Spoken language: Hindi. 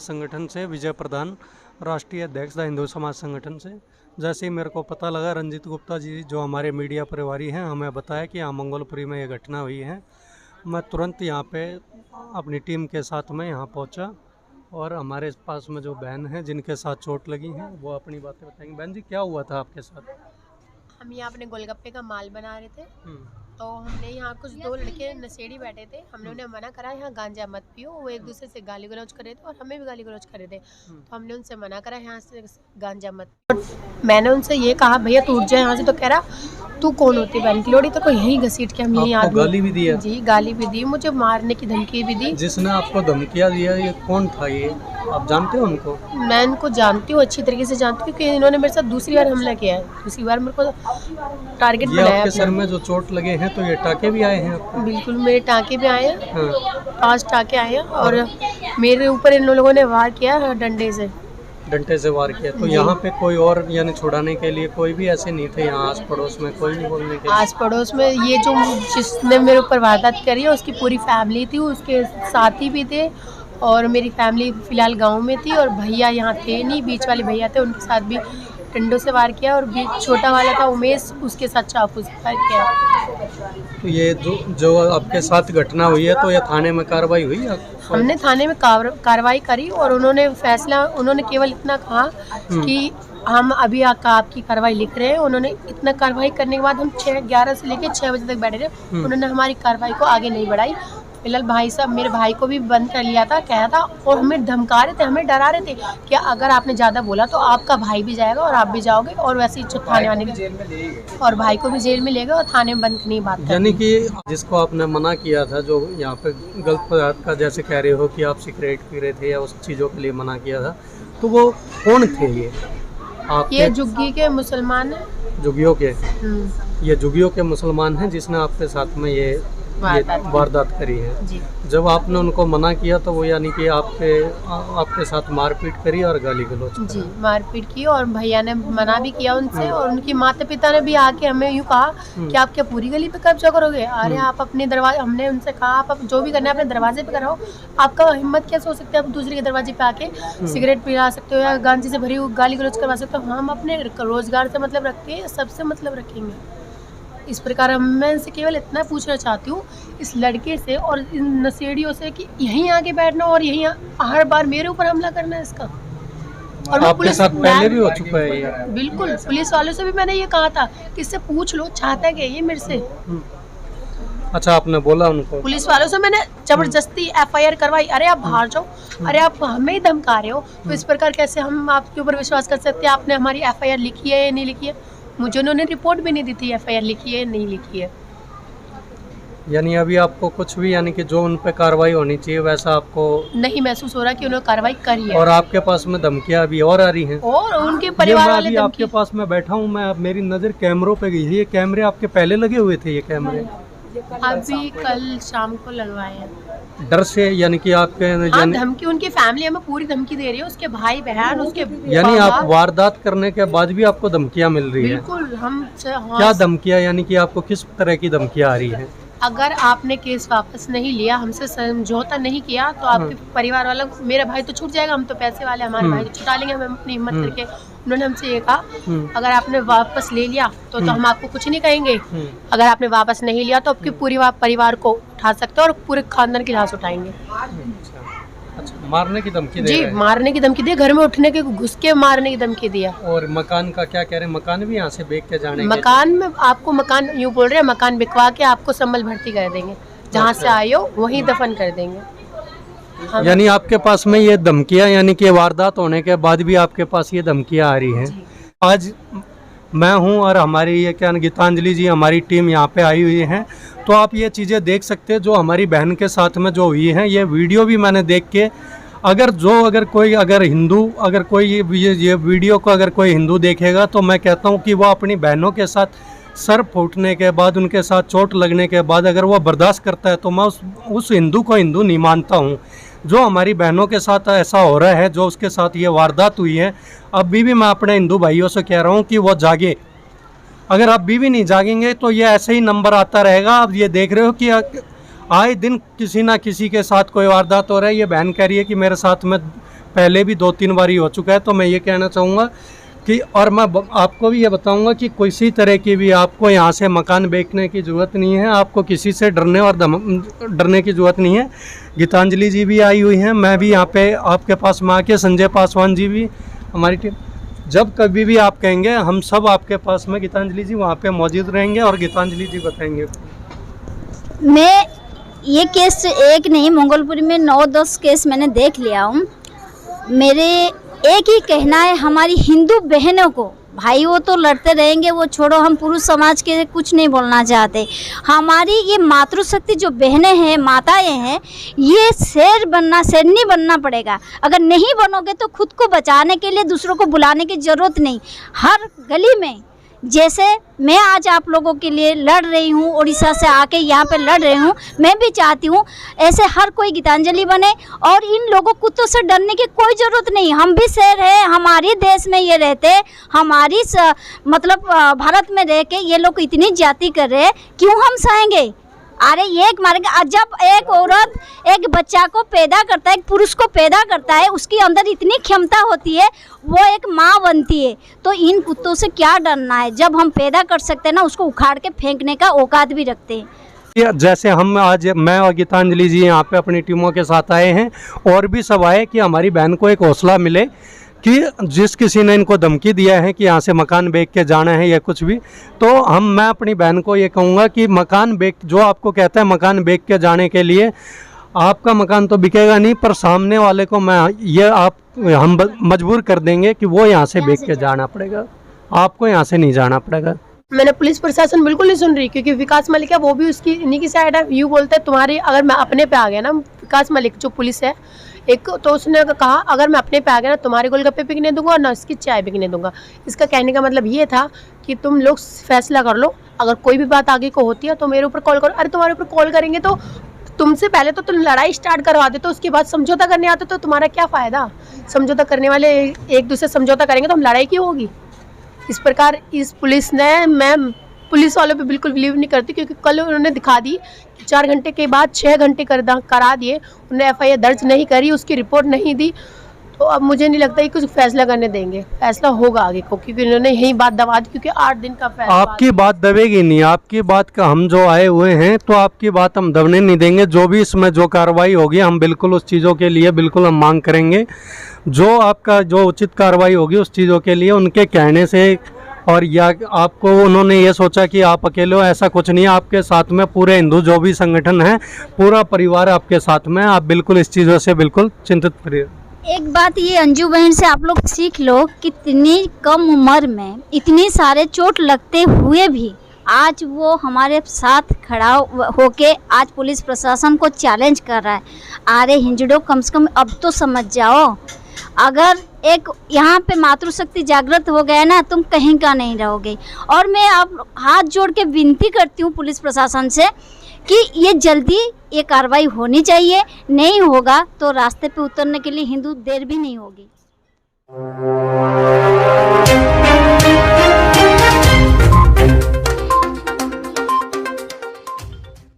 समाज संगठन से, विजय प्रधान, राष्ट्रीय अध्यक्ष द हिंदू समाज संगठन से। जैसे ही मेरे को पता लगा, रंजीत गुप्ता जी जो हमारे मीडिया प्रभारी हैं, हमें बताया कि यहाँ मंगोलपुरी में ये घटना हुई है। मैं तुरंत यहाँ पे अपनी टीम के साथ में यहाँ पहुँचा और हमारे पास में जो बहन हैं जिनके साथ चोट लगी हैं वो अपनी बातें बताएंगे। बहन जी, क्या हुआ था आपके साथ? हम यहाँ अपने गोलगप्पे का माल बना रहे थे, तो हमने यहाँ कुछ दो लड़के नशेड़ी बैठे थे। हमने उन्हें मना करा यहाँ गांजा मत पियो। वो एक दूसरे से गाली गलौज कर रहे थे और हमें भी गाली गलौज कर रहे थे, तो हमने उनसे मना करा यहाँ से गांजा मत पियो। मैंने उनसे ये कहा भैया तू उठ जाए यहाँ से, तो कह रहा तू कौन होती है बहन की लोड़ी, तो कोई यहीं घसीट के हम यहीं आपको गाली भी दिया? जी, गाली भी दी, मुझे मारने की धमकी भी दी। जिसने आपको धमकियाँ दिया ये कौन था? ये आप जानते हो उनको? मैं इनको जानती हूँ, अच्छी तरीके से जानती हूँ, क्योंकि इन्होंने मेरे साथ दूसरी बार हमला किया है। दूसरी बार मेरे को टारगेट बनाया। आपके सर में जो चोट लगे हैं तो ये टाके भी आए हैं आपको? बिल्कुल, मेरे टाके भी आए हैं। हाँ। 5 टाके आए हैं और मेरे ऊपर इन लोगों ने वार किया डंडे से वार किया। तो यहाँ पे कोई और यानी छुड़ाने के लिए कोई भी ऐसे नहीं थे यहाँ आस पड़ोस में? कोई नहीं बोलने के लिए? आस पड़ोस में ये जो जिसने मेरे ऊपर वारदात करी है उसकी पूरी फैमिली थी, उसके साथी भी थे और मेरी फैमिली फिलहाल गांव में थी और भैया यहाँ थे नहीं, बीच वाले भैया थे, उनके साथ भी डंडों से वार किया और बीच छोटा वाला था उमेश, उसके साथ चाकू से वार किया। तो ये जो आपके साथ घटना हुई है तो ये थाने में कार्रवाई हुई है? हमने थाने में कार्रवाई करी और उन्होंने केवल इतना कहा कि हम अभी आपकी कार्रवाई लिख रहे हैं। उन्होंने इतना कार्रवाई करने के बाद हम 11 से लेकर 6 बजे तक बैठे रहे। उन्होंने हमारी कार्रवाई को आगे नहीं बढ़ाई। फिलहाल भाई साहब, मेरे भाई को भी बंद कर लिया था, कहा था, और हमें धमका रहे थे, हमें डरा रहे थे कि अगर आपने ज़्यादा बोला तो आपका भाई भी जाएगा और आप भी जाओगे, और वैसे ही थाने वाले और भाई को भी जेल में ले गए और थाने में बंद नहीं बात। यानी कि जिसको आपने मना किया था, जो यहाँ पे गलत पदार्थ का जैसे कह रहे हो कि आप सिगरेट पी रहे थे या उस चीज़ों के लिए मना किया था, तो वो कौन थे? ये जुग्गी के मुसलमान हैं। जुगियों के? ये जुगियों के मुसलमान हैं जिसने आपके साथ में ये वारदात करी है। जी। जब आपने उनको मना किया तो वो यानी कि आपके साथ मारपीट करी और गाली गलौज करा? जी, मारपीट की और भैया ने मना भी किया उनसे और उनकी माता पिता ने भी आके हमें यूँ कहा कि आप क्या पूरी गली पे कब्जा करोगे? अरे आप अपने दरवाजे, हमने उनसे कहा आप जो भी करना है अपने दरवाजे पे कराओ, आपका हिम्मत कैसे हो सकती है आप दूसरे के दरवाजे पे आके सिगरेट पिला सकते हो या गांजे से भरी हुई गाली गलौज करवा सकते हो? हम अपने रोजगार से मतलब रखते हैं, सबसे मतलब रखेंगे। इस प्रकार मैं इनसे केवल इतना पूछना चाहती हूँ इस लड़के से और इन नशेड़ियों से कि यहीं आके बैठना और यहीं हर बार मेरे ऊपर हमला करना है इसका। और आपके साथ पहले भी हो चुका है ये? बिल्कुल, पुलिस वालों से भी मैंने ये कहा था कि इससे पूछ लो चाहता है ये मेरे से। अच्छा, आपने बोला उनको? पुलिस वालों से मैंने जबरदस्ती FIR करवाई। अरे आप बाहर जाओ, अरे आप हमें ही धमका रहे हो, तो इस प्रकार कैसे हम आपके ऊपर विश्वास कर सकते हैं? आपने हमारी FIR लिखी है या नहीं लिखी है? मुझे उन्होंने रिपोर्ट भी नहीं दी थी FIR लिखी है नहीं लिखी है। यानी अभी आपको कुछ भी, यानी कि जो उन पे कार्रवाई होनी चाहिए वैसा आपको नहीं महसूस हो रहा कि उन्होंने कार्रवाई करी है? और आपके पास में धमकियां अभी और आ रही हैं? और उनके परिवार वाले आपके पास में बैठा हूँ मैं, मेरी नज़र कैमरों पे गई है। ये कैमरे आपके पहले लगे हुए थे? ये कैमरे अभी कल शाम को लगवाए हैं। डर से? यानी कि आपके धमकी, उनकी फैमिली हमें पूरी धमकी दे रही है, उसके भाई बहन, उसके यानी आप वारदात करने के बाद भी आपको धमकियां मिल रही है? बिल्कुल। हम क्या धमकियां, यानी कि आपको किस तरह की धमकियां आ रही है? अगर आपने केस वापस नहीं लिया, हमसे समझौता नहीं किया, तो आपके परिवार वालों, मेरा भाई तो छूट जाएगा, हम तो पैसे वाले, हमारे भाई को छुटा लेंगे, हम अपनी हिम्मत करके। उन्होंने हमसे ये कहा अगर आपने वापस ले लिया तो हम आपको कुछ नहीं कहेंगे, अगर आपने वापस नहीं लिया तो आपके पूरे परिवार को उठा सकते हो और पूरे खानदान की लाश उठाएंगे। अच्छा, मारने की धमकी दे जी, मारने की धमकी दी, घर में उठने के, घुस के मारने की धमकी दिया। और मकान का क्या कह रहे हैं? मकान भी यहाँ से बेच के जाने? मकान में आपको, मकान यूँ बोल रहे हैं, मकान बिकवा के आपको संबल भर्ती कर देंगे, जहाँ से आए हो वहीं दफन कर देंगे। यानी आपके पास में ये धमकियां, यानी कि वारदात होने के बाद भी आपके पास ये धमकियां आ रही हैं? आज मैं हूं और हमारी ये क्या गीतांजलि जी, हमारी टीम यहाँ पे आई हुई है, तो आप ये चीज़ें देख सकते हैं जो हमारी बहन के साथ में जो हुई है। ये वीडियो भी मैंने देख के, अगर कोई हिंदू, अगर कोई ये वीडियो को अगर कोई हिंदू देखेगा तो मैं कहता हूँ कि वो अपनी बहनों के साथ सर फूटने के बाद, उनके साथ चोट लगने के बाद अगर वो बर्दाश्त करता है तो मैं उस हिंदू को हिंदू नहीं मानता हूँ। जो हमारी बहनों के साथ ऐसा हो रहा है, जो उसके साथ ये वारदात हुई है, अभी भी मैं अपने हिंदू भाइयों से कह रहा हूँ कि वो जागे। अगर अभी भी नहीं जागेंगे तो ये ऐसे ही नंबर आता रहेगा। अब ये देख रहे हो कि आए दिन किसी ना किसी के साथ कोई वारदात हो रहा है। ये बहन कह रही है कि मेरे साथ में पहले भी 2-3 बार ही हो चुका है। तो मैं ये कहना चाहूँगा कि और मैं आपको भी ये बताऊँगा कि किसी तरह की भी आपको यहाँ से मकान बेचने की ज़रूरत नहीं है, आपको किसी से डरने और डरने की ज़रूरत नहीं है। गीतांजलि जी भी आई हुई हैं, मैं भी यहाँ पे आपके पास में आके, संजय पासवान जी भी, हमारी टीम, जब कभी भी आप कहेंगे हम सब आपके पास में, गीतांजलि जी वहाँ पे मौजूद रहेंगे और गीतांजलि जी बताएंगे। मैं ये केस एक नहीं, मंगोलपुरी में 9-10 केस मैंने देख लिया हूँ। मेरे एक ही कहना है हमारी हिंदू बहनों को, भाई वो तो लड़ते रहेंगे, वो छोड़ो, हम पुरुष समाज के कुछ नहीं बोलना चाहते। हमारी ये मातृशक्ति जो बहनें हैं, माताएं हैं, ये शेर नहीं बनना पड़ेगा। अगर नहीं बनोगे तो खुद को बचाने के लिए दूसरों को बुलाने की ज़रूरत नहीं। हर गली में, जैसे मैं आज आप लोगों के लिए लड़ रही हूँ, उड़ीसा से आके यहाँ पे लड़ रही हूँ, मैं भी चाहती हूँ ऐसे हर कोई गीतांजलि बने। और इन लोगों कुत्तों से डरने की कोई ज़रूरत नहीं। हम भी शेर हैं, हमारे देश में ये रहते, हमारी मतलब भारत में रह के ये लोग इतनी जाति कर रहे हैं, क्यों हम सहेंगे? अरे एक मारेगा। जब एक औरत एक बच्चा को पैदा करता है, एक पुरुष को पैदा करता है, उसके अंदर इतनी क्षमता होती है, वो एक माँ बनती है। तो इन कुत्तों से क्या डरना है? जब हम पैदा कर सकते हैं ना, उसको उखाड़ के फेंकने का औकात भी रखते हैं। जैसे हम आज, मैं और गीतांजलि जी यहाँ पे अपनी टीमों के साथ आए हैं, और भी सब आए कि हमारी बहन को एक हौसला मिले कि जिस किसी ने इनको धमकी दिया है कि यहाँ से मकान बेच के जाना है या कुछ भी, तो मैं अपनी बहन को ये कहूँगा कि मकान बेच, जो आपको कहता है मकान बेच के जाने के लिए, आपका मकान तो बिकेगा नहीं, पर सामने वाले को हम मजबूर कर देंगे कि वो यहाँ से बेच के जाना पड़ेगा, आपको यहाँ से नहीं जाना पड़ेगा। मैंने पुलिस प्रशासन बिल्कुल नहीं सुन रही, क्योंकि विकास मलिक है, वो भी उसकी इन्हीं की साइड है। यूँ बोलते हैं तुम्हारी, अगर मैं अपने पे आ गया ना, विकास मलिक जो पुलिस है एक, तो उसने कहा अगर मैं अपने पे आ गया ना, तुम्हारे गोलगप्पे बिकने दूंगा और ना उसकी चाय बिकने दूंगा। इसका कहने का मतलब ये था कि तुम लोग फैसला कर लो, अगर कोई भी बात आगे को होती है तो मेरे ऊपर कॉल करो। अरे तुम्हारे ऊपर कॉल करेंगे तो तुमसे पहले तो तुम लड़ाई स्टार्ट करवा दे, तो उसके बाद समझौता करने आते तो तुम्हारा क्या फ़ायदा? समझौता करने वाले एक दूसरे समझौता करेंगे तो हम लड़ाई क्यों होगी? इस प्रकार इस पुलिस ने, मैं पुलिस वालों पे बिल्कुल बिलीव नहीं करती, क्योंकि कल उन्होंने दिखा दी कि 4 घंटे के बाद 6 घंटे करा दिए, उन्होंने FIR दर्ज नहीं करी, उसकी रिपोर्ट नहीं दी। तो अब मुझे नहीं लगता कि कुछ फैसला करने देंगे। फैसला होगा आगे को, क्योंकि उन्होंने यही बात दबा दी, क्योंकि 8 दिन का फैसला। आपकी बात दबेगी नहीं, आपकी बात का हम जो आए हुए हैं, तो आपकी बात हम दबने नहीं देंगे। जो भी इसमें जो कार्रवाई होगी, हम बिल्कुल उस चीज़ों के लिए बिल्कुल हम मांग करेंगे। जो आपका जो उचित कार्रवाई होगी उस चीज़ों के लिए, उनके कहने से, और या आपको उन्होंने ये सोचा कि आप अकेले हो, ऐसा कुछ नहीं है। आपके साथ में पूरे हिंदू जो भी संगठन है, पूरा परिवार आपके साथ में। आप बिल्कुल इस चीज़ों से बिल्कुल चिंतित करिए। एक बात ये अंजू बहन से आप लोग सीख लो, कितनी कम उम्र में इतनी सारे चोट लगते हुए भी आज वो हमारे साथ खड़ा होके आज पुलिस प्रशासन को चैलेंज कर रहा है। अरे हिंजड़ो, कम से कम अब तो समझ जाओ। अगर एक यहाँ पे मातृशक्ति जागृत हो गया ना, तुम कहीं का नहीं रहोगे। और मैं आप हाथ जोड़ के विनती करती हूँ पुलिस प्रशासन से कि ये जल्दी ये कार्रवाई होनी चाहिए। नहीं होगा तो रास्ते पे उतरने के लिए हिंदू देर भी नहीं होगी।